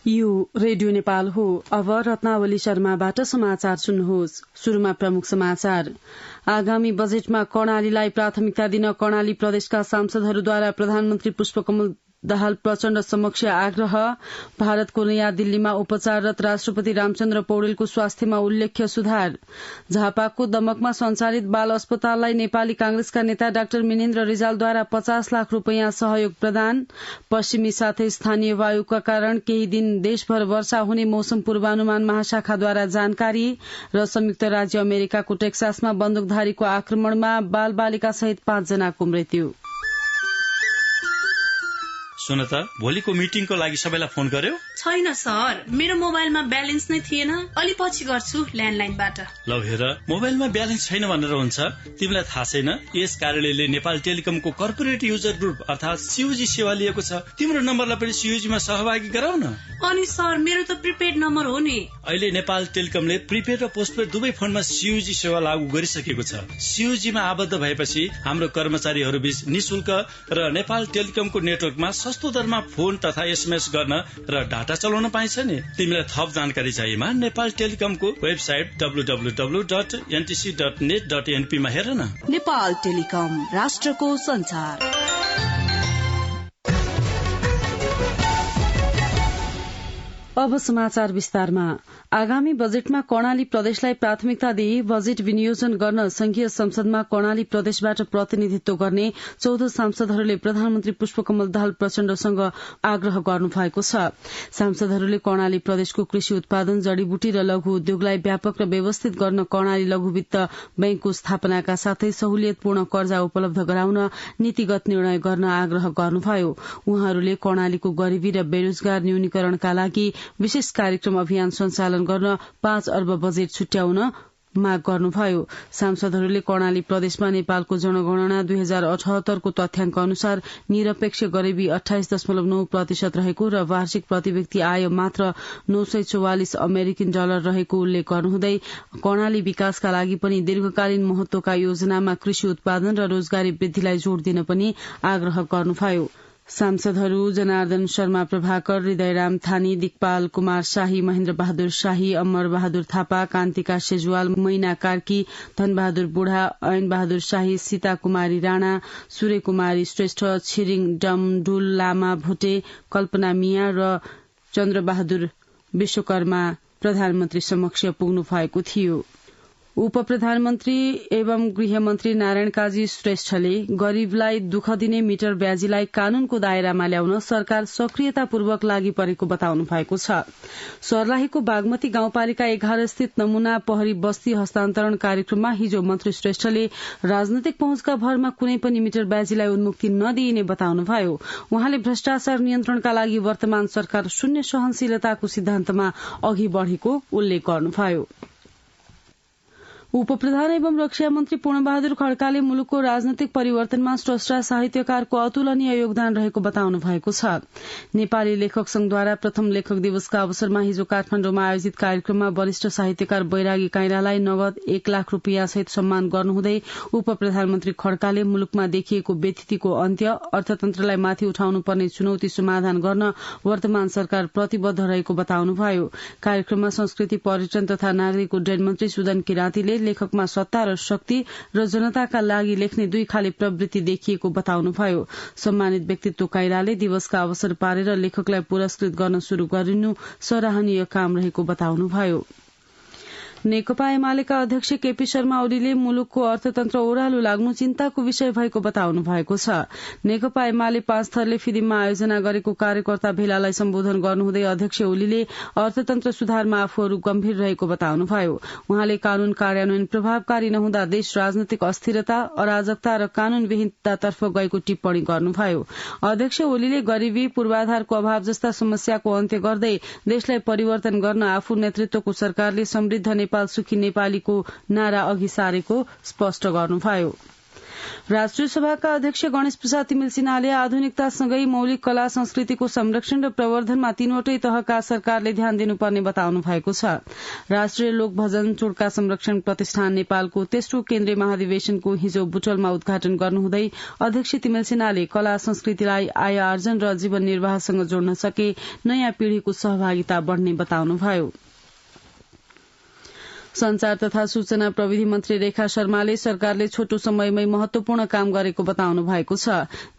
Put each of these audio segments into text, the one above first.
यो रेडियो नेपाल हो। अब रत्नावली शर्माबाट समाचार सुन्नुहोस्। शुरूमा प्रमुख समाचार। आगामी बजेटमा कर्णालीलाई प्राथमिकता दिन कर्णाली प्रदेशका सांसदहरूद्वारा प्रधानमन्त्री पुष्पकमल दाहाल प्रचण्ड समक्ष आग्रह। भारतको नयाँ दिल्लीमा उपचाररत राष्ट्रपति रामचन्द्र पौडेलको स्वास्थ्यमा उल्लेख्य सुधार। झापाको दमकमा सञ्चालित बाल अस्पताललाई नेपाली कांग्रेसका नेता डाक्टर मिनेन्द्र रिजालद्वारा 50 लाख रूपियाँ सहयोग प्रदान। पश्चिमी साथै स्थानीय वायुका कारण केही दिन देशभर वर्षा हुने मौसम पूर्वानुमान महाशाखाद्वारा जानकारी। र संयुक्त राज्य अमेरिकाको टेक्सासमा बन्दुकधारीको आक्रमणमा बाल बालिका सहित 5 जनाको मृत्यु। सुन त, भोलिको मिटिङको लागि सबैलाई फोन गर्यो? छैन सर, मेरो मोबाइलमा ब्यालेन्स नै थिएन। अलि पछि गर्छु ल्यान्डलाइनबाट। ल हेर, मोबाइलमा ब्यालेन्स छैन भनेर हुन्छ? तिमीलाई थाहा छैन यस कार्यालयले नेपाल टेलिकमको कर्पोरेट युजर ग्रुप अर्थात सीयूजी सेवा लिएको छ। तिम्रो नम्बरलाई पनि सीयूजीमा सहभागी गराउ न। अनि सर, मेरो त प्रिपेड नम्बर हो नि। अहिले नेपाल टेलिकमले प्रिपेड र पोस्टपेड दुवै फोनमा सीयूजी सेवा लागू गरिसकेको छ। सीयूजीमा आबद्ध भएपछि हाम्रो कर्मचारीहरू बीच निशुल्क र नेपाल टेलिकमको नेटवर्कमा सस्तो दरमा फोन तथा एसएमएस गर्न र डाटा चलाउन पाइन्छ नि। तिमीलाई थप जानकारी चाहिएमा नेपाल टेलिकमको वेबसाइट www.ntc.net.np मा हेर न। नेपाल टेलिकम, राष्ट्रको संचार। अब समाचार विस्तारमा। आगामी बजेटमा कर्णाली प्रदेशलाई प्राथमिकता दिई बजेट विनियोजन गर्न संघीय संसदमा कर्णाली प्रदेशबाट प्रतिनिधित्व गर्ने 14 सांसदहरूले प्रधानमन्त्री पुष्पकमल दाहाल प्रचण्डसँग आग्रह गर्नु भएको छ। सांसदहरूले कर्णाली प्रदेशको कृषि उत्पादन, जड़ीबुटी र लघु उद्योगलाई व्यापक र व्यवस्थित गर्न कर्णाली लघु वित्त बैंकको स्थापनाका साथै सहुलियतपूर्ण कर्जा उपलब्ध गराउन नीतिगत निर्णय गर्न आग्रह गर्नुभयो। उहाँहरूले कर्णालीको गरीबी र बेरोजगार न्यूनीकरणका लागि विशेष कार्यक्रम अभियान सञ्चालन गर्न 5 अर्ब बजेट छुट्याउन माग गर्नुभयो। सांसदहरूले कर्णाली प्रदेशमा नेपालको जनगणना 2078 को तथ्याङ्क अनुसार निरपेक्ष गरीबी 28.9% रहेको र वार्षिक प्रति व्यक्ति आय मात्र $944 अमेरिकन रहेको उल्लेख गर्नुहुँदै कर्णाली विकासका लागि पनि दीर्घकालीन महत्वका योजनामा कृषि उत्पादन र रोजगारी वृद्धिलाई जोड़ दिन पनि आग्रह गर्नुभयो। सांसदहरू जनार्दन शर्मा प्रभाकर, हृदयराम थानी, दिकपाल कुमार शाही, महेन्द्र बहादुर शाही, अमर बहादुर थापा, कान्तिका सेजवाल, मैना कार्की, धनबहादुर बुढा, ऐन बहादुर शाही, सीता कुमारी राणा, सूर्य कुमारी श्रेष्ठ, छिरिङ डमडुल लामा भोटे, कल्पना मिया र चन्द्रबहादुर विश्वकर्मा प्रधानमन्त्री समक्ष पुग्नु भएको थियो। उप प्रधानमन्त्री एवं गृहमन्त्री नारायण काजी श्रेष्ठले गरीबलाई दुःख दिने मिटर ब्याजीलाई कानूनको दायरामा ल्याउन सरकार सक्रियतापूर्वक लागि परेको बताउनु भएको छ। सर्लाहीको बागमती गाउँपालिका 11 स्थित नमूना पहरी बस्ती हस्तान्तरण कार्यक्रममा हिजो मन्त्री श्रेष्ठले राजनैतिक पहुँचका भरमा कुनै पनि मिटर ब्याजीलाई उन्मुक्ति नदिइने बताउनुभयो। उहाँले भ्रष्टाचार नियन्त्रणका लागि वर्तमान सरकार शून्य सहनशीलताको सिद्धान्तमा अघि बढ़ेको उल्लेख गर्नुभयो। उपप्रधान एवं रक्षा मन्त्री पूर्णबहादुर खड्काले मुलुकको राजनैतिक परिवर्तनमा स्रष्टा साहित्यकारको अतुलनीय योगदान रहेको बताउनु भएको छ। नेपाली लेखक संघद्वारा प्रथम लेखक दिवसका अवसरमा हिजो काठमाण्डुमा आयोजित कार्यक्रममा वरिष्ठ साहित्यकार बैरागी काइरालाई नगद 1 लाख रूपियाँ सहित सम्मान गर्नुहुँदै उप प्रधानमन्त्री खड्काले मुलुकमा देखिएको व्यथितिको अन्त्य, अर्थतन्त्रलाई माथि उठाउनु पर्ने चुनौती समाधान गर्न वर्तमान सरकार प्रतिबद्ध रहेको बताउनुभयो। कार्यक्रममा संस्कृति, पर्यटन तथा नागरिक उड्डयन मन्त्री सुदन किराँतीले लेखकमा सत्ता र शक्ति र जनताका लागि लेख्ने दुई खाले प्रवृत्ति देखिएको बताउनुभयो। सम्मानित व्यक्तित्व काइराले दिवसका अवसर पारेर लेखकलाई पुरस्कृत गर्न शुरू गरिनु सराहनीय काम रहेको बताउनुभयो। नेकपा एमालेका अध्यक्ष केपी शर्मा ओलीले मुलुकको अर्थतन्त्र ओह्रालो लाग्नु चिन्ताको विषय भएको बताउनु भएको छ। नेकपा एमाले 5 थरले फिदिममा आयोजना गरेको कार्यकर्ता भेलालाई सम्बोधन गर्नुहुँदै अध्यक्ष ओलीले अर्थतन्त्र सुधारमा आफूहरू गम्भीर रहेको बताउनुभयो। उहाँले कानून कार्यान्वयन प्रभावकारी नहुँदा देश राजनैतिक अस्थिरता, अराजकता र कानूनविहीनतातर्फ गएको टिप्पणी गर्नुभयो। अध्यक्ष ओलीले गरीबी, पूर्वाधारको अभाव जस्ता समस्याको अन्त्य गर्दै देशलाई परिवर्तन गर्न आफू नेतृत्वको सरकारले समृद्ध नेपाल सुखी नेपालीको नारा अघि सारेको स्पष्ट गर्नुभयो। राष्ट्रिय सभाका अध्यक्ष गणेश प्रसाद तिमिल सिन्हाले आधुनिकतासँगै मौलिक कला संस्कृतिको संरक्षण र प्रवर्धनमा तीनवटै तहका सरकारले ध्यान दिनुपर्ने बताउनु भएको छ। राष्ट्रिय लोक भजन चोडका संरक्षण प्रतिष्ठान नेपालको तेस्रो केन्द्रीय महाधिवेशनको हिजो बुटवलमा उद्घाटन गर्नुहुँदै अध्यक्ष तिमिल सिन्हाले कला संस्कृतिलाई आय आर्जन र जीवन निर्वाहसँग जोड्न सके नयाँ पीढ़ीको सहभागिता बढ़ने बताउनुभयो। संचार तथा सूचना प्रविधि मन्त्री रेखा शर्माले सरकारले छोटो समयमै महत्वपूर्ण काम गरेको बताउनु भएको छ।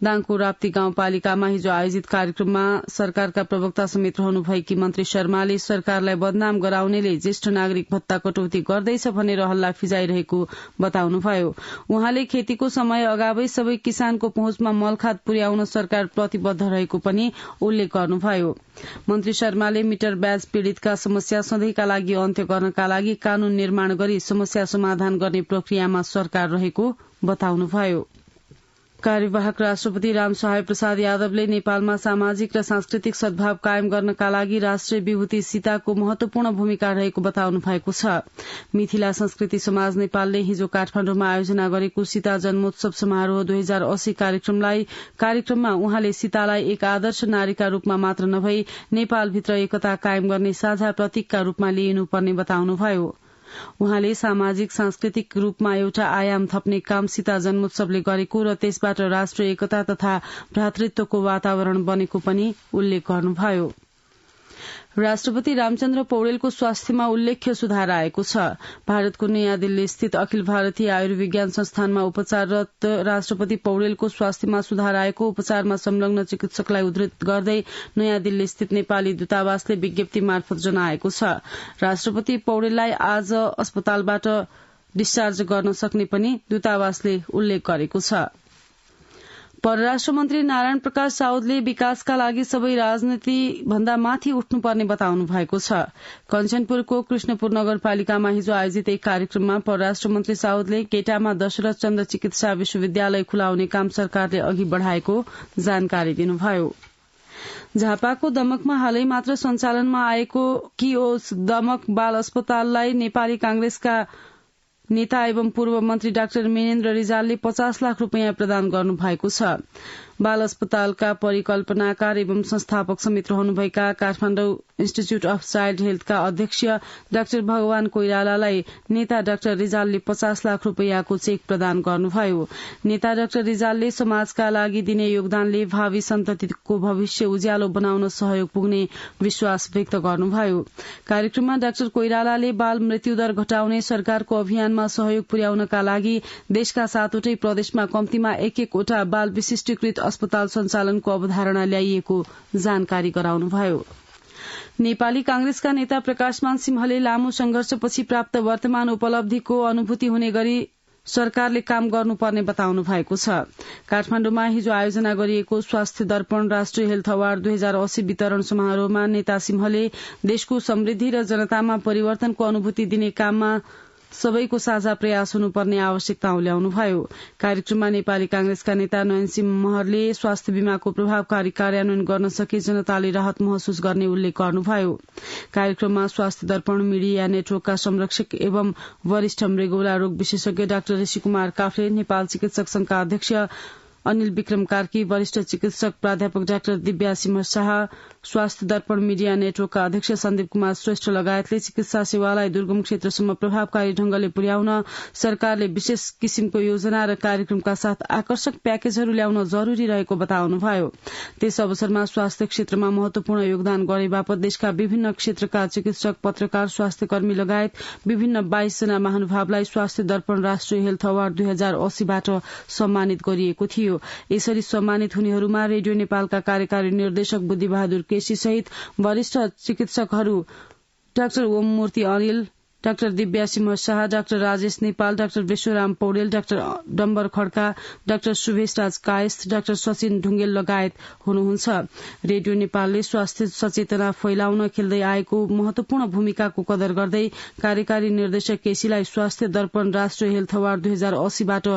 दाङको राप्ती गाउँपालिकामा हिजो आयोजित कार्यक्रममा सरकारका प्रवक्ता समेत रहनुभएकी मन्त्री शर्माले सरकारलाई बदनाम गराउनेले ज्येष्ठ नागरिक भत्ता कटौती गर्दैछ भनेर हल्ला फिजाइरहेको बताउनुभयो। उहाँले खेतीको समय अगावै सबै किसानको पहुँचमा मलखाद पुर्याउन सरकार प्रतिबद्ध रहेको पनि उल्लेख गर्नुभयो। मन्त्री शर्माले मिटर ब्याज पीड़ितका समस्या सधैँका लागि अन्त्य गर्नका लागि कानून निर्माण गरी समस्या समाधान गर्ने प्रक्रियामा सरकार रहेको बताउनुभयो। कार्यवाहक राष्ट्रपति रामसहाय प्रसाद यादवले नेपालमा सामाजिक र सांस्कृतिक सद्भाव कायम गर्नका लागि राष्ट्रिय विभूति सीताको महत्वपूर्ण भूमिका रहेको बताउनु भएको छ। मिथिला संस्कृति समाज नेपालले हिजो काठमाडौँमा आयोजना गरेको सीता जन्मोत्सव समारोह 2080 कार्यक्रममा उहाँले सीतालाई एक आदर्श नारीका रूपमा मात्र नभई नेपालभित्र एकता कायम गर्ने साझा प्रतीकका रूपमा लिइनुपर्ने बताउनुभयो। उहाँले सामाजिक सांस्कृतिक रूपमा एउटा आयाम थप्ने काम सीता जन्मोत्सवले गरेको र त्यसबाट राष्ट्रिय एकता तथा भ्रातृत्वको वातावरण बनेको पनि उल्लेख गर्नुभयो। राष्ट्रपति रामचन्द्र पौडेलको स्वास्थ्यमा उल्लेख्य सुधार आएको छ। भारतको नयाँ दिल्ली स्थित अखिल भारतीय आयुर्विज्ञान संस्थानमा उपचाररत राष्ट्रपति पौडेलको स्वास्थ्यमा सुधार आएको उपचारमा संलग्न चिकित्सकलाई उद्धृत गर्दै नयाँ दिल्ली स्थित नेपाली दूतावासले विज्ञप्ति मार्फत जनाएको छ। राष्ट्रपति पौडेललाई आज अस्पतालबाट डिस्चार्ज गर्न सक्ने पनि दूतावासले उल्लेख गरेको छ। परराष्ट्र मन्त्री नारायण प्रकाश साउदले विकासका लागि सबै राजनीति भन्दा माथि उठ्नुपर्ने बताउनु भएको छ। कञ्चनपुरको कृष्णपुर नगरपालिकामा हिजो आयोजित एक कार्यक्रममा परराष्ट्र मन्त्री साउदले केटामा दशरथ चन्द चिकित्सा विश्वविद्यालय खुलाउने काम सरकारले अघि बढ़ाएको जानकारी दिनुभयो। झापाको दमकमा हालै मात्र सञ्चालनमा आएको किओस दमक बाल अस्पताललाई नेपाली कांग्रेसका नेता एवं पूर्व मन्त्री डाक्टर मेनेन्द्र रिजालले 50 लाख रूपियाँ प्रदान गर्नु भएको छ। बाल अस्पतालका परिकल्पनाकार एवं संस्थापक समेत रहनुभएका काठमाडौँ इन्स्टिच्यूट अफ चाइल्ड हेल्थका अध्यक्ष डाक्टर भगवान कोइरालालाई नेता डाक्टर रिजालले 50 लाख रूपियाँको चेक प्रदान गर्नुभयो। नेता डाक्टर रिजालले समाजका लागि दिने योगदानले भावी सन्ततिको भविष्य उज्यालो बनाउन सहयोग पुग्ने विश्वास व्यक्त गर्नुभयो। कार्यक्रममा डाक्टर कोइरालाले बाल मृत्युदर घटाउने सरकारको अभियानमा सहयोग पुर्याउनका लागि देशका 7वटै प्रदेशमा कम्तीमा एक-एकवटा बाल विशिष्टीकृत अस्पताल सञ्चालनको अवधारणा ल्याइएको जानकारी गराउनुभयो। नेपाली कांग्रेसका नेता प्रकाशमान सिंहले लामो संघर्षपछि प्राप्त वर्तमान उपलब्धिको अनुभूति हुने गरी सरकारले काम गर्नुपर्ने बताउनु भएको छ। काठमाडौँमा हिजो आयोजना गरिएको स्वास्थ्य दर्पण राष्ट्रिय हेल्थ अवार्ड 2080 वितरण समारोहमा नेता सिंहले देशको समृद्धि र जनतामा परिवर्तनको अनुभूति दिने काममा सबैको साझा प्रयास हुनुपर्ने आवश्यकता उल्याउनुभयो। कार्यक्रममा नेपाली कांग्रेसका नेता नयनसिंह महरले स्वास्थ्य बीमाको प्रभावकारी कार्यान्वयन गर्न सके जनताले राहत महसुस गर्ने उल्लेख गर्नुभयो। कार्यक्रममा स्वास्थ्य दर्पण मीडिया नेटवर्कका संरक्षक एवं वरिष्ठ मृगौला रोग विशेषज्ञ डाक्टर ऋषि कुमार काफ्ले, नेपाल चिकित्सक संघका अध्यक्ष अनिल विक्रम कार्की, वरिष्ठ चिकित्सक प्राध्यापक डाक्टर दिव्या सिंह शाह, स्वास्थ्य दर्पण मीडिया नेटवर्कका अध्यक्ष सन्दीप कुमार श्रेष्ठ लगायतले चिकित्सा सेवालाई दुर्गम क्षेत्रसम्म प्रभावकारी ढंगले पुर्याउन सरकारले विशेष किसिमको योजना र कार्यक्रमका साथ आकर्षक प्याकेजहरू ल्याउन जरूरी रहेको बताउनुभयो। त्यस अवसरमा स्वास्थ्य क्षेत्रमा महत्वपूर्ण योगदान गरे बापत देशका विभिन्न क्षेत्रका चिकित्सक, पत्रकार, स्वास्थ्य कर्मी लगायत विभिन्न 22 जना महानुभावलाई स्वास्थ्य दर्पण राष्ट्रिय हेल्थ अवार्ड 2080 बाट सम्मानित गरिएको थियो। यसरी सम्मानित हुनेहरूमा रेडियो नेपालका कार्यकारी निर्देशक बुद्धिबहादुर केसी सहित वरिष्ठ चिकित्सकहरू doctor Om Murti Anil, doctor Divya Singh Shah, doctor Rajesh Nepal, doctor Bishwaram Paudel, doctor Dambar Khadka, doctor Subhesh Raj Kayastha, doctor Sachin Dhungel लगायत हुनुहुन्छ। रेडियो नेपालले स्वास्थ्य सचेतना फैलाउन खेल्दै आएको महत्वपूर्ण भूमिकाको कदर गर्दै कार्यकारी निर्देशक केसीलाई स्वास्थ्य दर्पण राष्ट्रिय हेल्थ अवार्ड 2080 बाट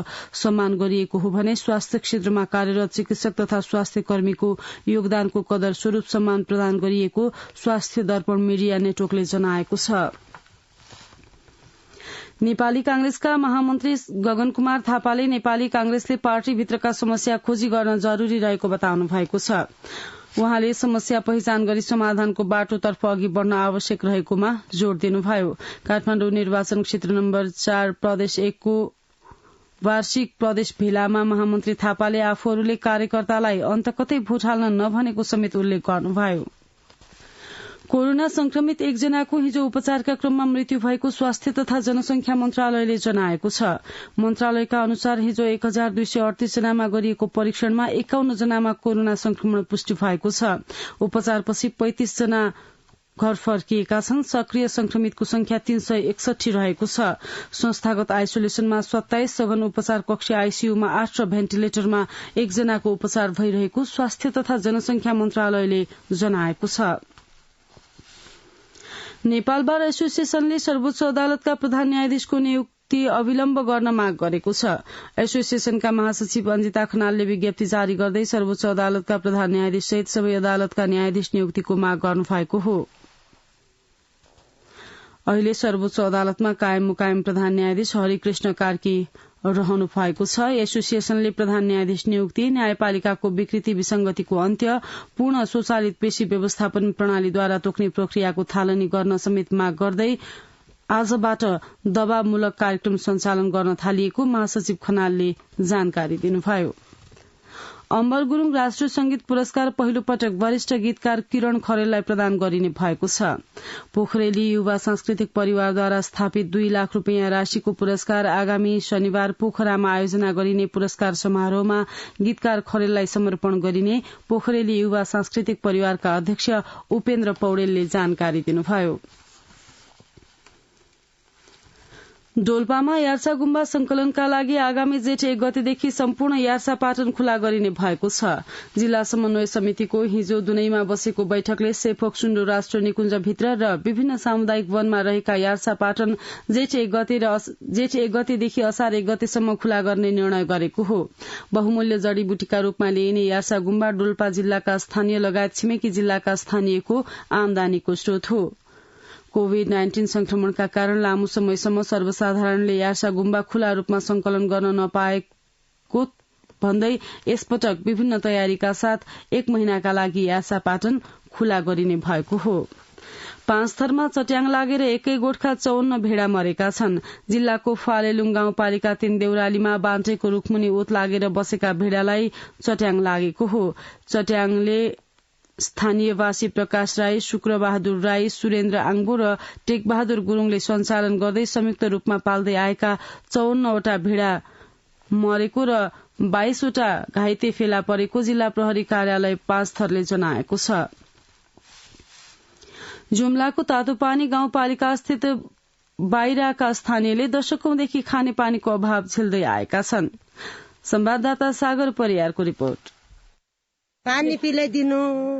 सम्मान गरिएको हो भने स्वास्थ्य क्षेत्रमा कार्यरत चिकित्सक तथा स्वास्थ्य कर्मीको योगदानको कदर स्वरूप सम्मान प्रदान गरिएको स्वास्थ्य दर्पण मीडिया नेटवर्कले जनाएको छ। नेपाली कांग्रेसका महामन्त्री गगन कुमार थापाले नेपाली कांग्रेसले पार्टीभित्रका समस्या खोजी गर्न जरूरी रहेको बताउनु भएको छ। उहाँले समस्या पहिचान गरी समाधानको बाटोतर्फ अघि बढ़न आवश्यक रहेकोमा जोड़ दिनुभयो। काठमाडौँ निर्वाचन क्षेत्र नम्बर 4 प्रदेश 1 को वार्षिक प्रदेश भेलामा महामन्त्री थापाले आफूहरूले कार्यकर्तालाई अन्त कतै भोट हाल्न नभनेको समेत उल्लेख गर्नुभयो। कोरोना संक्रमित एकजनाको हिजो उपचारका क्रममा मृत्यु भएको स्वास्थ्य तथा जनसंख्या मन्त्रालयले जनाएको छ। मन्त्रालयका अनुसार हिजो 1238 जनामा गरिएको परीक्षणमा 51 जनामा कोरोना संक्रमण पुष्टि भएको छ। उपचारपछि 35 जना घर फर्किएका छन्। सक्रिय संक्रमितको संख्या 361 रहेको छ। संस्थागत आइसोलेसनमा 27, सघन उपचार कक्ष आईसीयूमा 8 र भेन्टिलेटरमा 1 जनाको उपचार भइरहेको स्वास्थ्य तथा जनसंख्या मन्त्रालयले जनाएको छ। नेपाल बार एसोसिएशनले सर्वोच्च अदालतका प्रधान न्यायाधीशको नियुक्ति अविलम्ब गर्न माग गरेको छ। एसोसिएशनका महासचिव अञ्जिता खनालले विज्ञप्ति जारी गर्दै सर्वोच्च अदालतका प्रधान न्यायाधीश सहित सबै अदालतका न्यायाधीश नियुक्तिको माग गर्नुभएको हो। अहिले सर्वोच्च अदालतमा कायम मुकायम प्रधान न्यायाधीश हरिकृष्ण कार्की रहनु भएको छ। एसोसिएशनले प्रधान न्यायाधीश नियुक्ति, न्यायपालिकाको विकृति विसंगतिको अन्त्य, पूर्ण स्वचालित पेशी व्यवस्थापन प्रणालीद्वारा तोक्ने प्रक्रियाको थालनी गर्न समेत माग गर्दै आजबाट दबावमूलक कार्यक्रम सञ्चालन गर्न थालिएको महासचिव खनालले जानकारी दिनुभयो। अम्बर गुरूङ राष्ट्रिय संगीत पुरस्कार पहिलो पटक वरिष्ठ गीतकार किरण खरेललाई प्रदान गरिने भएको छ। पोखरेली युवा सांस्कृतिक परिवारद्वारा स्थापित 2 लाख रूपियाँ राशिको पुरस्कार आगामी शनिबार पोखरामा आयोजना गरिने पुरस्कार समारोहमा गीतकार खरेललाई समर्पण गरिने पोखरेली युवा सांस्कृतिक परिवारका अध्यक्ष उपेन्द्र पौडेलले जानकारी दिनुभयो। डोल्पामा यार्सा गुम्बा संकलनका लागि आगामी जेठ 1 गतेदेखि सम्पूर्ण यार्सा पाटन खुला गरिने भएको छ। जिल्ला समन्वय समितिको हिजो दुनैमा बसेको बैठकले सेफोक सुण्डो राष्ट्र निकुञ्जभित्र र विभिन्न सामुदायिक वनमा रहेका यार्सा पाटन जेठ 1 गतेदेखि असार 1 गतेसम्म खुला गर्ने निर्णय गरेको हो। बहुमूल्य जड़ीबुटीका रूपमा लिइने यार्सा गुम्बा डोल्पा जिल्लाका स्थानीय लगायत छिमेकी जिल्लाका स्थानीयको आमदानीको स्रोत हो। कोविड-19 संक्रमणका कारण लामो समयसम्म सर्वसाधारणले यार्सा गुम्बा खुला रूपमा संकलन गर्न नपाएको भन्दै यसपटक विभिन्न तयारीका साथ 1 महिनाका लागि यार्सा पाटन खुला गरिने भएको हो। 5 थरमा चट्याङ लागेर एकै गोठका 54 भेडा मरेका छन्। जिल्लाको फालेलुङ गाउँपालिका 3 देउरालीमा बान्टेको रुखमुनि ओत लागेर बसेका भेडालाई चट्याङ लागेको हो। चट्याङले स्थानीयवासी प्रकाश राई, शुक्रबहादुर राई, सुरेन्द्र आङ्बो र टेकबहादुर गुरूङले सञ्चालन गर्दै संयुक्त रूपमा पाल्दै आएका 54 वटा भेडा मरेको र 22 वटा घाइते फेला परेको जिल्ला प्रहरी कार्यालय 5 थरले जनाएको छ। जुम्लाको तातोपानी गाउँपालिका स्थित बाहिरका स्थानीयले दशकौंदेखि खानेपानीको अभाव झेल्दै आएका छन्। संवाददाता सागर परियारको रिपोर्ट। पानी पिलाइदिनु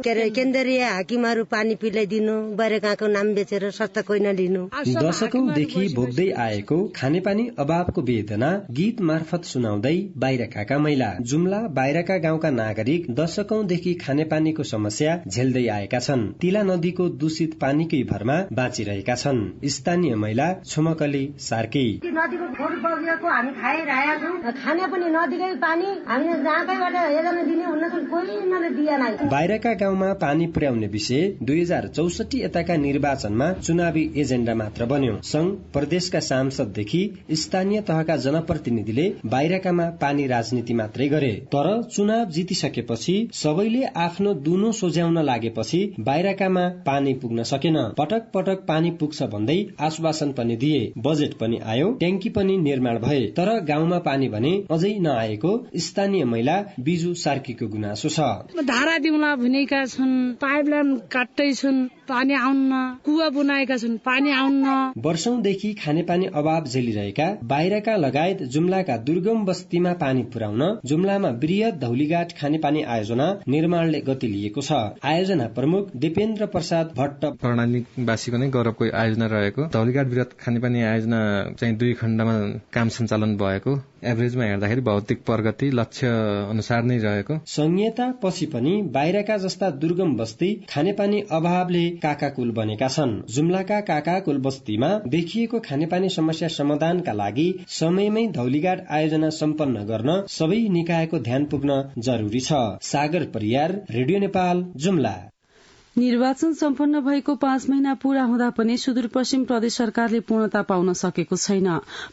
केन्द्रीय हाकिमहरू पानी पिलाइदिनु, बरेकाको नाम बेचेर सस्ता कोही नलिनु। दशकौंदेखि भोग्दै आएको खानेपानी अभावको वेदना गीत मार्फत सुनाउँदै बाहिरका महिला जुम्ला बाहिरका गाउँका नागरिक दशकौंदेखि खानेपानीको समस्या झेल्दै आएका छन्। तिला नदीको दूषित पानीकै भरमा बाँचिरहेका छन्। स्थानीय महिला छुमकली सार्की नदीको फोहोर बगेको हामी खाइरहेका छौँ। खाने पनि नदीकै पानी हामीले जहाँकैबाट हेर्न दिने हुन्न कोही बाहिरका गाउँमा पानी पुर्याउने विषय 2064 यताका निर्वाचनमा चुनावी एजेण्डा मात्र बन्यो। संघ प्रदेशका सांसददेखि स्थानीय तहका जनप्रतिनिधिले बाहिरकामा पानी राजनीति मात्रै गरे। तर चुनाव जितिसकेपछि सबैले आफ्नो दुनो सोझ्याउन लागेपछि बाहिरकामा पानी पुग्न सकेन। पटक पटक पानी पुग्छ भन्दै आश्वासन पनि दिए, बजेट पनि आयो, ट्याङ्की पनि निर्माण भए, तर गाउँमा पानी भने अझै नआएको स्थानीय महिला बिजु सार्कीको गुनासो छ। धारा दिउँला भनेका छन्, पाइपलाइन काट्दै छन्, पानी आउन्न, कुवा बनाएका छन्, पानी आउन्न। वर्षौंदेखि खानेपानी अभाव झेलिरहेका बाहिरका लगायत जुम्लाका दुर्गम बस्तीमा पानी पुर्याउन जुम्लामा वृहत धौलीघाट खानेपानी आयोजना निर्माणले गति लिएको छ। आयोजना प्रमुख दिपेन्द्र प्रसाद भट्ट कर्णालीवासीको नै गौरवको आयोजना रहेको धौलीघाट वृहत खानेपानी आयोजना चाहिँ 2 खण्डमा काम सञ्चालन भएको एभरेजमा हेर्दाखेरि भौतिक प्रगति लक्ष्य अनुसार नै रहेको। संहिता पछि पनि बाहिरका जस्ता दुर्गम बस्ती खानेपानी अभावले काकाकुल बनेका छन्। जुम्लाका काकाकुल बस्तीमा देखिएको खानेपानी समस्या समाधानका लागि समयमै धौलीघाट आयोजना सम्पन्न गर्न सबै निकायको ध्यान पुग्न जरुरी छ। सागर परियार, रेडियो नेपाल, जुम्ला। निर्वाचन सम्पन्न भएको 5 महिना पूरा हुँदा पनि सुदूरपश्चिम प्रदेश सरकारले पूर्णता पाउन सकेको छैन।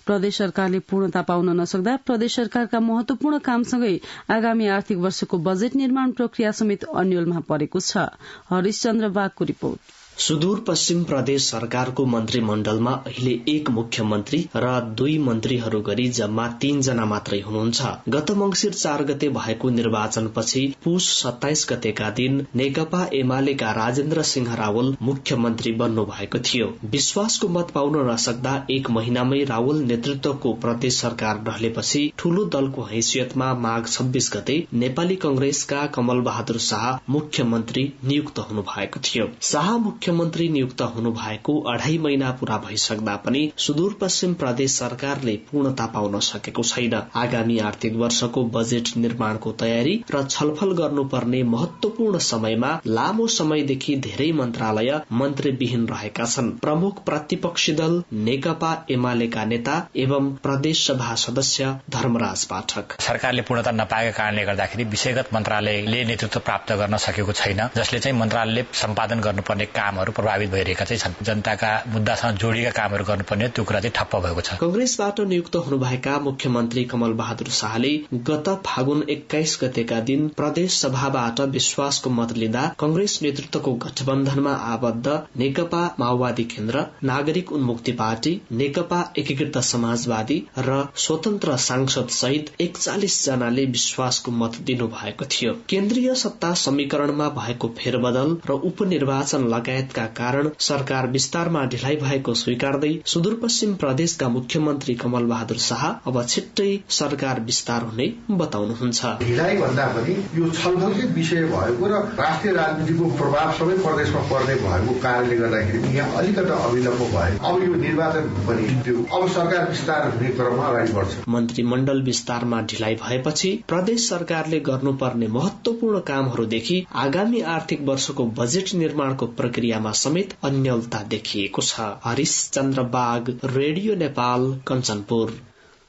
प्रदेश सरकारले पूर्णता पाउन नसक्दा प्रदेश सरकारका महत्वपूर्ण कामसँगै आगामी आर्थिक वर्षको बजेट निर्माण प्रक्रिया समेत अन्यलमा परेको छ। हरिशचन्द्र बागको रिपोर्ट। सुदूरपश्चिम प्रदेश सरकारको मन्त्रीमण्डलमा अहिले 1 मुख्यमन्त्री र 2 मन्त्रीहरू गरी जम्मा 3 जना मात्रै हुनुहुन्छ। गत मंसिर 4 गते भएको निर्वाचनपछि पुष 27 गतेका दिन नेकपा एमालेका राजेन्द्र सिंह रावल मुख्यमन्त्री बन्नु भएको थियो। विश्वासको मत पाउन नसक्दा 1 महिनामै रावल नेतृत्वको प्रदेश सरकार ढलेपछि ठूलो दलको हैसियतमा माघ 26 गते नेपाली कंग्रेसका कमल बहादुर शाह मुख्यमन्त्री नियुक्त हुनु भएको थियो। शाह मुख्यमन्त्री नियुक्त हुनु भएको 2.5 महिना पूरा भइसक्दा पनि सुदूरपश्चिम प्रदेश सरकारले पूर्णता पाउन सकेको छैन। आगामी आर्थिक वर्षको बजेट निर्माणको तयारी र छलफल गर्नुपर्ने महत्वपूर्ण समयमा लामो समयदेखि धेरै मन्त्रालय मन्त्रीविहीन रहेका छन्। प्रमुख प्रतिपक्षी दल नेकपा एमालेका नेता एवं प्रदेश सभा सदस्य धर्मराज पाठक, सरकारले पूर्णता नपाएका कारणले गर्दाखेरि विषयगत मन्त्रालयले नेतृत्व प्राप्त गर्न सकेको छैन, जसले चाहिँ मन्त्रालयले सम्पादन गर्नुपर्ने कामहरू प्रभावित भइरहेका चाहिँ छन्। जनताका मुद्दासँग जोडिएका कामहरू गर्नुपर्ने त्यो कुरा चाहिँ ठप्प भएको छ। कंग्रेसबाट नियुक्त हुनुभएका मुख्यमन्त्री कमल बहादुर शाहले गत फागुन 21 गतेका दिन प्रदेश सभाबाट विश्वासको मत लिँदा कंग्रेस नेतृत्वको गठबन्धनमा आबद्ध नेकपा माओवादी केन्द्र, नागरिक उन्मुक्ति पार्टी, नेकपा एकीकृत समाजवादी र स्वतन्त्र सांसद सहित 41 जनाले विश्वासको मत दिनु भएको थियो। केन्द्रीय सत्ता समीकरणमा भएको फेरबदल र उपनिर्वाचन लगायतका कारण सरकार विस्तारमा ढिलाइ भएको स्वीकार्दै सुदूरपश्चिम प्रदेशका मुख्यमन्त्री कमल बहादुर शाह अब छिट्टै सरकार विस्तार हुने बताउनुहुन्छ। ढिलाइ भन्दा पनि यो छलफलकै विषय भएको र राष्ट्रिय राजनीतिको प्रभाव सबै प्रदेशमा पर्ने भएको कारणले गर्दाखेरि यहाँ अलिकति अविलम्ब भयो। अब यो निर्वाचन पनि अब सरकार विस्तार हुने क्रममा अगाडि बढ्छ। मन्त्रीमण्डल विस्तारमा ढिलाइ भएपछि प्रदेश सरकारले गर्नुपर्ने महत्वपूर्ण कामहरूदेखि आगामी आर्थिक वर्षको बजेट निर्माणको प्रक्रियामा समेत अन्यलता देखिएको छ। हरिशचन्द्र बाग, रेडियो नेपाल, कञ्चनपुर।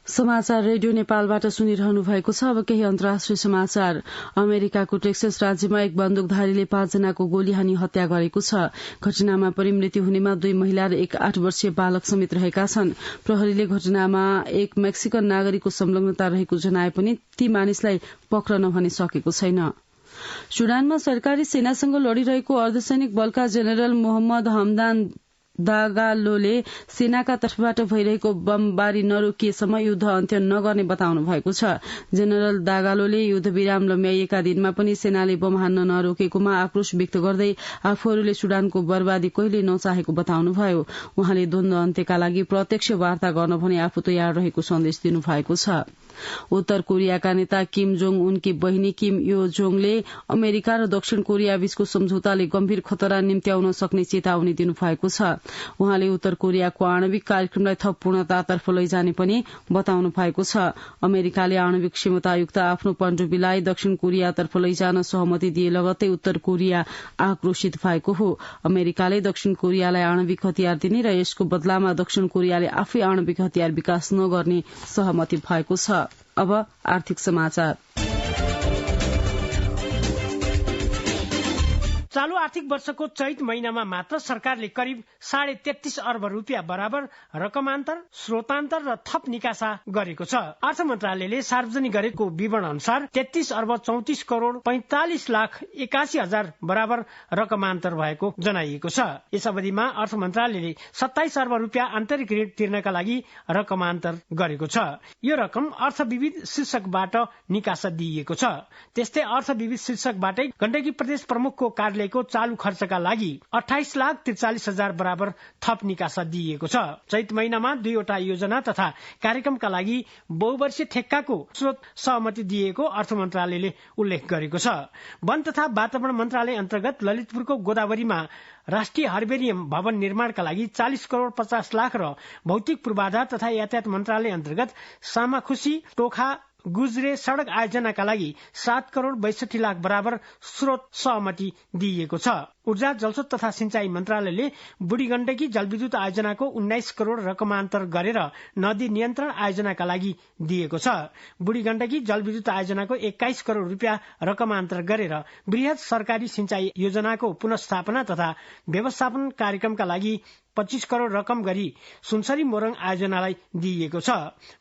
समाचार रेडियो नेपालबाट सुनिरहनु भएको छ। अब केही अन्तर्राष्ट्रिय समाचार। अमेरिकाको टेक्सास राज्यमा एक बन्दुकधारीले 5 जनाको गोली हानी हत्या गरेको छ। घटनामा परिमृत्यु हुनेमा 2 महिला र एक 8 वर्षीय बालक समेत रहेका छन्। प्रहरीले घटनामा एक मेक्सिकन नागरिकको संलग्नता रहेको जनाए पनि ती मानिसलाई पक्रन भने सकेको छैन। सुडानमा सरकारी सेनासँग लड़िरहेको अर्धसैनिक बलका जेनरल मोहम्मद हमदान दागालोले सेनाका तर्फबाट भइरहेको बमबारी नरोकिएसम्म युद्ध अन्त्य नगर्ने बताउनु भएको छ। जेनरल दागालोले युद्ध विराम लम्ब्याइएका दिनमा पनि सेनाले बम हान्न नरोकेकोमा आक्रोश व्यक्त गर्दै आफूहरूले सुडानको बर्बादी कहिले नचाहेको बताउनुभयो। उहाँले द्वन्द्व अन्त्यका लागि प्रत्यक्ष वार्ता गर्न भने आफू तयार रहेको सन्देश दिनुभएको छ। उत्तर कोरियाका नेता किम जोङ उनकी बहिनी किम यो जोङले अमेरिका र दक्षिण कोरिया बीचको सम्झौताले गम्भीर खतरा निम्त्याउन सक्ने चेतावनी दिनुभएको छ। उहाँले उत्तर कोरियाको आणविक कार्यक्रमलाई थप पूर्णतातर्फ लैजाने पनि बताउनु भएको छ। अमेरिकाले आणविक क्षमतायुक्त आफ्नो पनडुब्बीलाई दक्षिण कोरियातर्फ लैजान सहमति दिए लगत्तै उत्तर कोरिया आक्रोशित भएको हो। अमेरिकाले दक्षिण कोरियालाई आणविक हतियार दिने र यसको बदलामा दक्षिण कोरियाले आफै आणविक हतियार विकास नगर्ने सहमति भएको छ। अब आर्थिक समाचार। चालू आर्थिक वर्षको चैत महिनामा मात्र सरकारले करिब 33.5 अर्ब रुपियाँ बराबर रकमान्तर, स्रोतान्तर र थप निकासा गरेको छ। अर्थ मन्त्रालयले सार्वजनिक गरेको विवरण अनुसार 33 अर्ब 34 करोड़ 45 लाख 81 हजार बराबर रकमान्तर भएको जनाइएको छ। यस अवधिमा अर्थ मन्त्रालयले 27 अर्ब रुपियाँ आन्तरिक ऋण तिर्नका लागि रकमान्तर गरेको छ। यो रकम अर्थ विविध शीर्षकबाट निकासा दिइएको छ। त्यस्तै अर्थ विविध शीर्षकबाटै गण्डकी प्रदेश प्रमुखको कार्यालयको मन्त्रालयको चालू खर्चका लागि 28,43,000 बराबर थप निकासा दिइएको छ। चैत महिनामा 2वटा योजना तथा कार्यक्रमका लागि बहुवर्षीय ठेक्काको स्रोत सहमति दिएको अर्थ मन्त्रालयले उल्लेख गरेको छ। वन तथा वातावरण मन्त्रालय अन्तर्गत ललितपुरको गोदावरीमा राष्ट्रिय हर्बेरियम भवन निर्माणका लागि 40 करोड़ 50 लाख र भौतिक पूर्वाधार तथा यातायात मन्त्रालय अन्तर्गत सामाखुसी टोखा गुज्रे सड़क आयोजनाका लागि 7 करोड़ 62 लाख बराबर स्रोत सहमति दिइएको छ। ऊर्जा जलस्रोत तथा सिंचाई मन्त्रालयले बुढी गण्डकी जलविद्युत आयोजनाको 19 करोड़ रकमान्तर गरेर नदी नियन्त्रण आयोजनाका लागि दिएको छ। बुढी गण्डकी जलविद्युत आयोजनाको 21 करोड़ रुपियाँ रकमान्तर गरेर वृहत सरकारी सिंचाई योजनाको पुनर्स्थापना तथा व्यवस्थापन कार्यक्रमका लागि 25 करोड़ रकम गरी सुनसरी मोरङ आयोजनालाई दिइएको छ।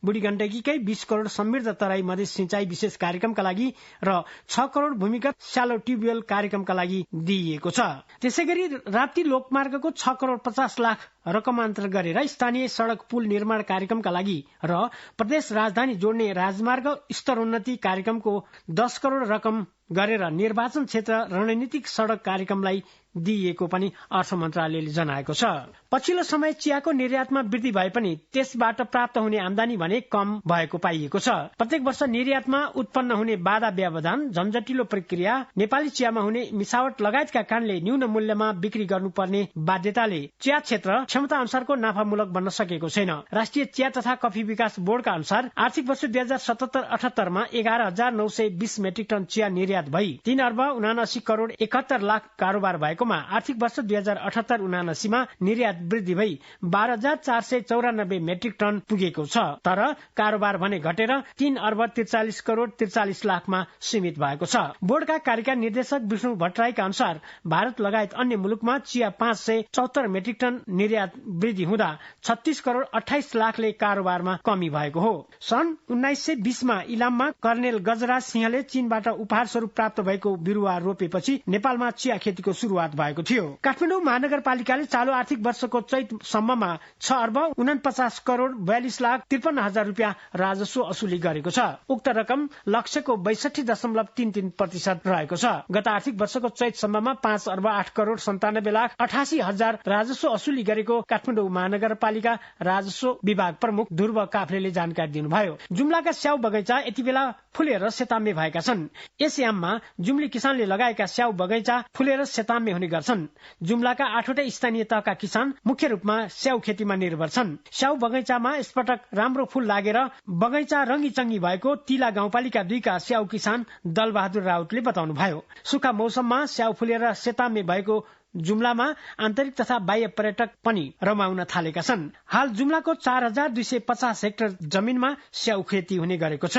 बुढी गण्डकीकै 20 करोड़ समृद्ध तराई मधेस सिंचाई विशेष कार्यक्रमका लागि र 6 करोड़ भूमिगत स्यालो ट्युबवेल कार्यक्रमका लागि दिइएको छ। त्यसैगरी राप्ती लोकमार्गको 6 करोड़ 50 लाख रकमान्तर गरेर स्थानीय सड़क पुल निर्माण कार्यक्रमका लागि र प्रदेश राजधानी जोड्ने राजमार्ग स्तरोन्नति कार्यक्रमको 10 करोड़ रकम गरेर निर्वाचन क्षेत्र रणनीतिक सड़क कार्यक्रमलाई दिइएको पनि अर्थ मन्त्रालयले जनाएको छ। पछिल्लो समय चियाको निर्यातमा वृद्धि भए पनि त्यसबाट प्राप्त हुने आमदानी भने कम भएको पाइएको छ। प्रत्येक वर्ष निर्यातमा उत्पन्न हुने बाधा व्यवधान, झन्झटिलो प्रक्रिया, नेपाली चियामा हुने मिसावट लगायतका कारणले न्यून मूल्यमा बिक्री गर्नुपर्ने बाध्यताले चिया क्षेत्र क्षमता अनुसारको नाफामूलक बन्न सकेको छैन। राष्ट्रिय चिया तथा कफी विकास बोर्डका अनुसार आर्थिक वर्ष 2077-78 मा 11,920 मेट्रिक टन चिया निर्यात भई 3 अर्ब 79 करोड़ 71 लाख कारोबार भएकोमा आर्थिक वर्ष 2078-79 मा निर्यात वृद्धि भई 12,494 मेट्रिक टन पुगेको छ। तर कारोबार भने घटेर 3 अर्ब 43 करोड़ 43 लाखमा सीमित भएको छ। बोर्डका कार्यकारी निर्देशक विष्णु भट्टराईका अनुसार भारत लगायत अन्य मुलुकमा चिया 574 मेट्रिक टन निर्यात वृद्धि हुँदा 36 करोड़ 28 लाखले कारोबारमा कमी भएको हो। सन् 1920 मा इलाममा कर्णेल गजराज सिंहले चीनबाट उपहार स्वरूप प्राप्त भएको बिरुवा रोपेपछि नेपालमा चिया खेतीको शुरूआत भएको थियो। काठमाडौँ महानगरपालिकाले चालू आर्थिक वर्षको चैत सम्ममा 6 अर्ब 49 करोड़ 42 लाख 53 हजार रुपियाँ राजस्व असुली गरेको छ। उक्त रकम लक्ष्यको 62.33% रहेको छ। गत आर्थिक वर्षको चैत सम्ममा 5 अर्ब 8 करोड़ 97 लाख 88 हजार राजस्व असुली गरेको काठमाडौँ महानगरपालिका राजस्व विभाग प्रमुख ध्रुव काफ्लेले जानकारी दिनुभयो। जुम्लाका स्याउ बगैँचा यति बेला फुलेर सेताम्य भएका छन्। यस याममा जुम्ली किसानले लगाएका स्याउ बगैँचा फुलेर सेताम्य हुने गर्छन्। जुम्लाका 8वटा स्थानीय तहका किसान मुख्य रूपमा स्याउ खेतीमा निर्भर छन्। स्याउ बगैँचामा यसपटक राम्रो फूल लागेर बगैँचा रंगी चंगी भएको तिला गाउँपालिका 2 का स्याउ किसान दलबहादुर राउतले बताउनुभयो। सुक्खा मौसममा स्याउ फुलेर सेताम्य भएको जुम्लामा आन्तरिक तथा बाह्य पर्यटक पनि रमाउन थालेका छन्। हाल जुम्लाको 4,250 हेक्टर जमिनमा स्याउ खेती हुने गरेको छ।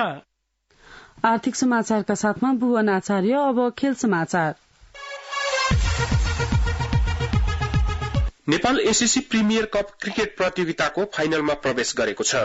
आर्थिक समाचारका साथमा भुवन आचार्य। अब खेल समाचार। Nepal SSC premier cup cricket प्रतियोगिताको फाइनलमा प्रवेश गरेको छ।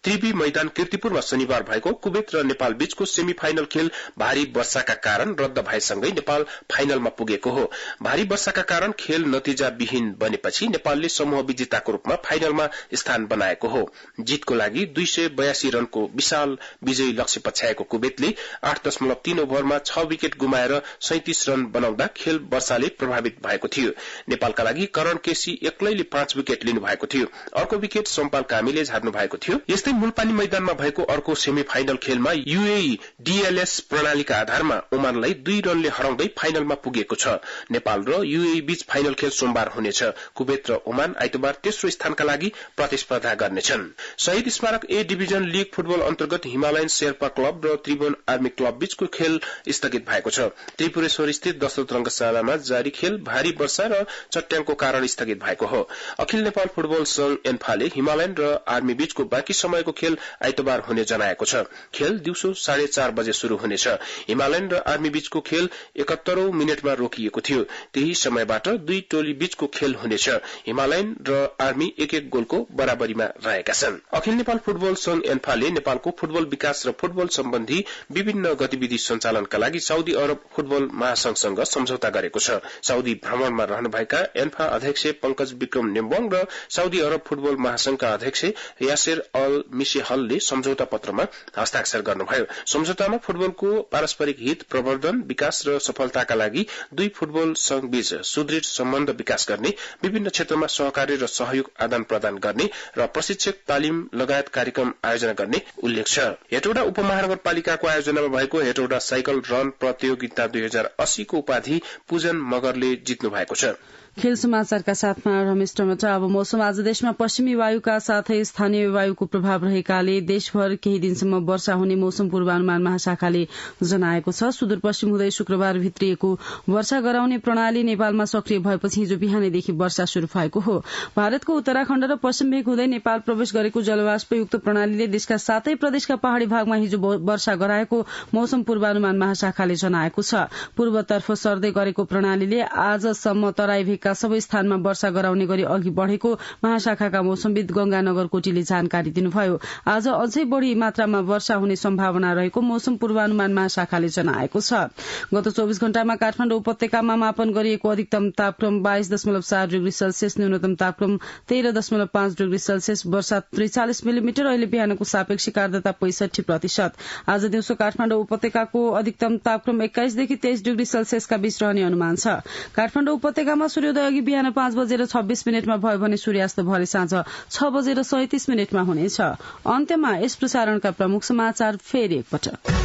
त्रिवी मैदान कीर्तिपुरमा शनिबार भएको कुवेत र नेपाल बीचको सेमी फाइनल खेल भारी वर्षाका कारण रद्द भएसँगै नेपाल फाइनलमा पुगेको हो। भारी वर्षाका कारण खेल नतिजाविहीन बनेपछि नेपालले समूह विजेताको रूपमा फाइनलमा स्थान बनाएको हो। जितको लागि 282 रनको विशाल विजयी लक्ष्य पछ्याएको कुवेतले 8.3 ओभरमा 6 विकेट गुमाएर 37 रन बनाउँदा खेल वर्षाले प्रभावित भएको थियो। नेपालका लागि करण केसी एक्लैले 5 विकेट लिनु भएको थियो। अर्को विकेट सम्पाल कामीले झार्नु भएको थियो। यस्तै मूलपानी मैदानमा भएको अर्को सेमी फाइनल खेलमा यूएई डीएलएस प्रणालीका आधारमा ओमानलाई 2 रनले हराउँदै फाइनलमा पुगेको छ। नेपाल र यूएई बीच फाइनल खेल सोमबार हुनेछ। कुवेत र ओमान आइतबार तेस्रो स्थानका लागि प्रतिस्पर्धा गर्नेछन्। शहीद स्मारक ए डिभिजन लीग फुटबल अन्तर्गत हिमालयन शेर्पा क्लब र त्रिभुवन आर्मी क्लब बीचको खेल स्थगित भएको छ। त्रिपुरेश्वर स्थित दशरथ रंगशालामा जारी खेल भारी वर्षा र चट्याङको कारण स्थगित भएको हो। अखिल नेपाल फुटबल संघ एन्फाले हिमालयन र आर्मी बीचको बाँकी समयको खेल आइतबार हुने जनाएको छ। खेल दिउँसो 4:30 बजे शुरू हुनेछ। हिमालयन र आर्मी बीचको खेल 71औं मिनेटमा रोकिएको थियो। त्यही समयबाट 2 टोली बीचको खेल हुनेछ। हिमालयन र आर्मी 1-1 गोलको बराबरीमा रहेका छन्। अखिल नेपाल फुटबल संघ एन्फाले नेपालको फुटबल विकास र फुटबल सम्बन्धी विभिन्न गतिविधि सञ्चालनका लागि साउदी अरब फुटबल महासंघसँग सम्झौता गरेको छ। साउदी भ्रमणमा रहनुभएका एन्फा अध्यक्ष पंकज विक्रम नेम्बोङ र साउदी अरब फुटबल महासंघका अध्यक्ष यासेर अल मिसेहलले सम्झौता पत्रमा हस्ताक्षर गर्नुभयो। सम्झौतामा फुटबलको पारस्परिक हित, प्रवर्धन, विकास र सफलताका लागि दुई फुटबल संघ बीच सुदृढ सम्बन्ध विकास गर्ने, विभिन्न क्षेत्रमा सहकारी र सहयोग आदान प्रदान गर्ने र प्रशिक्षक तालिम लगायत कार्यक्रम आयोजना गर्ने उल्लेख छ। हेटौडा उपमहानगरपालिकाको आयोजनामा भएको हेटौडा साइकल रन प्रतियोगिता 2080 को उपाधि पूजन मगरले जित्नु भएको छ। खेल समाचारका साथमा रमेश टमाटा। अब मौसम। आज देशमा पश्चिमी वायुका साथै स्थानीय वायुको प्रभाव रहेकाले देशभर केही दिनसम्म वर्षा हुने मौसम पूर्वानुमान महाशाखाले जनाएको छ। सुदूरपश्चिम हुँदै शुक्रबार भित्रिएको वर्षा गराउने प्रणाली नेपालमा सक्रिय भएपछि हिजो बिहानैदेखि वर्षा शुरू भएको हो। भारतको उत्तराखण्ड र पश्चिम भेग हुँदै नेपाल प्रवेश गरेको जलवाष्पयुक्त प्रणालीले देशका सातै प्रदेशका पहाड़ी भागमा हिजो वर्षा गराएको मौसम पूर्वानुमान महाशाखाले जनाएको छ। पूर्वतर्फ सर्दै गरेको प्रणालीले आजसम्म तराई भेगका सबै स्थानमा वर्षा गराउने गरी अघि बढ़ेको महाशाखाका मौसमविद गंगानगर कोटीले जानकारी दिनुभयो। आज अझै बढ़ी मात्रामा वर्षा हुने सम्भावना रहेको मौसम पूर्वानुमान महाशाखाले जनाएको छ। गत 24 घण्टामा काठमाडौँ उपत्यकामा मापन गरिएको अधिकतम तापक्रम 22.4 डिग्री सेल्सियस, न्यूनतम तापक्रम 13.5 डिग्री सेल्सियस, वर्षा 43 मिलिमिटर, अहिले बिहानको सापेक्षिक आर्द्रता 65%। आज दिउँसो काठमाडौँ उपत्यकाको अधिकतम तापक्रम 21 देखि 23 डिग्री सेल्सियसका बीच रहने अनुमान छ। काठमाडौँ उपत्यकामा सूर्योदय अघि बिहान 5:26 भयो भने सूर्यास्त भरे साँझ 6:37 हुनेछ। अन्त्यमा यस प्रसारणका प्रमुख समाचार फेरि एकपटक।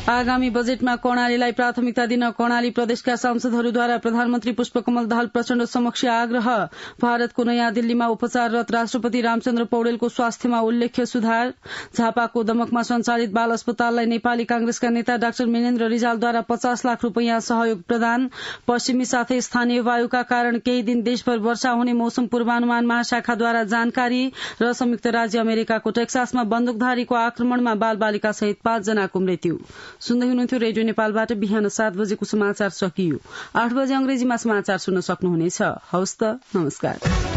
आगामी बजेटमा कर्णालीलाई प्राथमिकता दिन कर्णाली प्रदेशका सांसदहरूद्वारा प्रधानमन्त्री पुष्पकमल दाहाल प्रचण्ड समक्ष आग्रह। भारतको नयाँ दिल्लीमा उपचाररत राष्ट्रपति रामचन्द्र पौडेलको स्वास्थ्यमा उल्लेख्य सुधार। झापाको दमकमा सञ्चालित बाल अस्पताललाई नेपाली कांग्रेसका नेता डाक्टर मिनेन्द्र रिजालद्वारा 50 लाख रूपियाँ सहयोग प्रदान। पश्चिमी साथै स्थानीय वायुका कारण केही दिन देशभर वर्षा हुने मौसम पूर्वानुमान महाशाखाद्वारा जानकारी। र संयुक्त राज्य अमेरिकाको टेक्सासमा बन्दुकधारीको आक्रमणमा बाल बालिका सहित 5 जनाको मृत्यु। सुन्दै हुनुहुन्थ्यो रेडियो नेपालबाट। बिहान 7 बजेको समाचार सकियो। 8 बजे अंग्रेजीमा समाचार सुन्न सक्नुहुनेछ। हवस् त, नमस्कार।